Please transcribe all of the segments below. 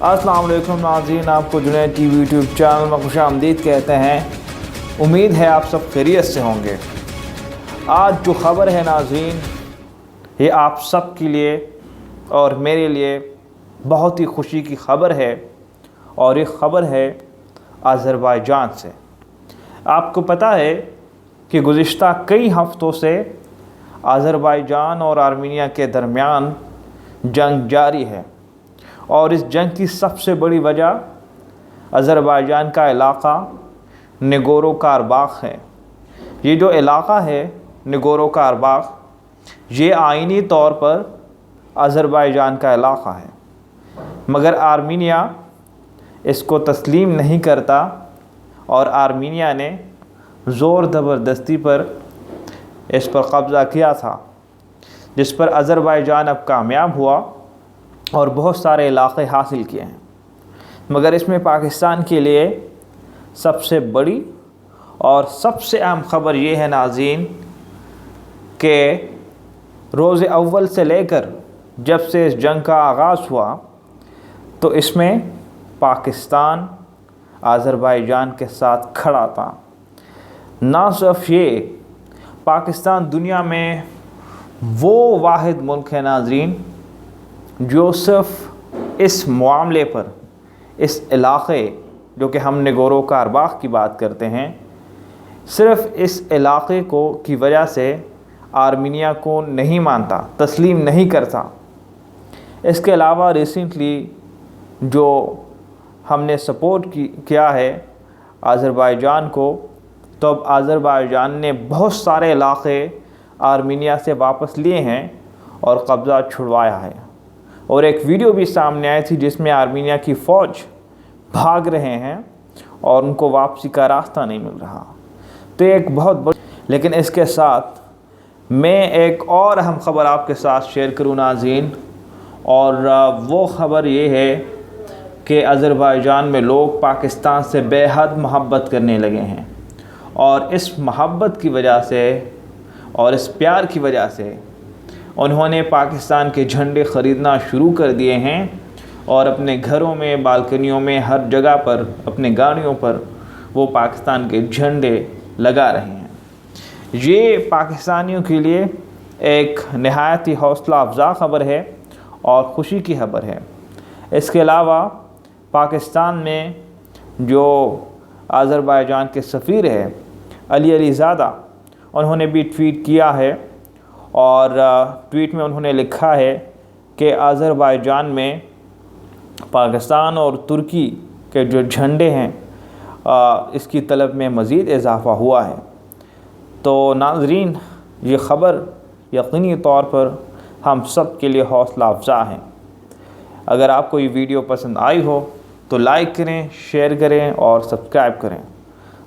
अस्सलाम वालेकुम नाज़रीन, आपको जुनैद टीवी यूट्यूब चैनल में खुशामदीद कहते हैं। उम्मीद है आप सब खैरियत से होंगे। आज जो ख़बर है नाज़रीन, ये आप सब के लिए और मेरे लिए बहुत ही खुशी की ख़बर है, और ये ख़बर है अज़रबैजान से। आपको पता है कि गुज़िश्ता कई हफ़्तों से अज़रबैजान और आर्मीनिया के दरमियान जंग जारी है, और इस जंग की सबसे बड़ी वजह अज़रबैजान का इलाक़ा नगोरो कारबाख़ है। ये जो इलाक़ा है नगोरो कारबाख़, ये आइनी तौर पर अज़रबैजान का इलाक़ा है, मगर आर्मीनिया इसको तस्लीम नहीं करता, और आर्मीनिया ने ज़ोर ज़बरदस्ती पर इस पर कब्ज़ा किया था, जिस पर अज़रबैजान अब कामयाब हुआ और बहुत सारे इलाक़े हासिल किए हैं। मगर इसमें पाकिस्तान के लिए सबसे बड़ी और सबसे अहम ख़बर ये है नाज़रीन कि रोज़े अव्वल से लेकर जब से इस जंग का आगाज़ हुआ, तो इसमें पाकिस्तान अज़रबैजान के साथ खड़ा था। ना सिर्फ ये, पाकिस्तान दुनिया में वो वाहिद मुल्क है नाज़रीन जो सिर्फ़ इस मामले पर, इस इलाक़े जो कि हम नगोरो कारबाख़ की बात करते हैं, सिर्फ़ इस इलाक़े को की वजह से आर्मीनिया को नहीं मानता, तस्लीम नहीं करता। इसके अलावा रिसेंटली जो हमने सपोर्ट किया है अज़रबैजान को, तो अब अज़रबैजान ने बहुत सारे इलाक़े आर्मीनिया से वापस लिए हैं और कब्ज़ा छुड़वाया है। और एक वीडियो भी सामने आई थी जिसमें आर्मीनिया की फ़ौज भाग रहे हैं और उनको वापसी का रास्ता नहीं मिल रहा। तो एक बहुत बड़ी, लेकिन इसके साथ मैं एक और अहम ख़बर आपके साथ शेयर करूँ नाज़रीन, और वो ख़बर ये है कि अज़रबैजान में लोग पाकिस्तान से बेहद मोहब्बत करने लगे हैं, और इस मोहब्बत की वजह से और इस प्यार की वजह से उन्होंने पाकिस्तान के झंडे ख़रीदना शुरू कर दिए हैं, और अपने घरों में, बालकनियों में, हर जगह पर, अपने गाड़ियों पर वो पाकिस्तान के झंडे लगा रहे हैं। ये पाकिस्तानियों के लिए एक नहायत ही हौसला अफ़ज़ा ख़बर है और ख़ुशी की खबर है। इसके अलावा पाकिस्तान में जो अज़रबैजान के सफ़ीर है अली अलीज़ादा, उन्होंने भी ट्वीट किया है, और ट्वीट में उन्होंने लिखा है कि अज़रबैजान में पाकिस्तान और तुर्की के जो झंडे हैं इसकी तलब में मज़ीद इजाफ़ा हुआ है। तो नाज़रीन, ये ख़बर यकीनी तौर पर हम सब के लिए हौसला अफ़ज़ा है। अगर आपको ये वीडियो पसंद आई हो तो लाइक करें, शेयर करें और सब्सक्राइब करें।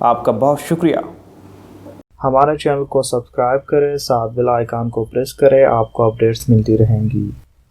आपका बहुत शुक्रिया। हमारे चैनल को सब्सक्राइब करें, साथ बेल आइकन को प्रेस करें, आपको अपडेट्स मिलती रहेंगी।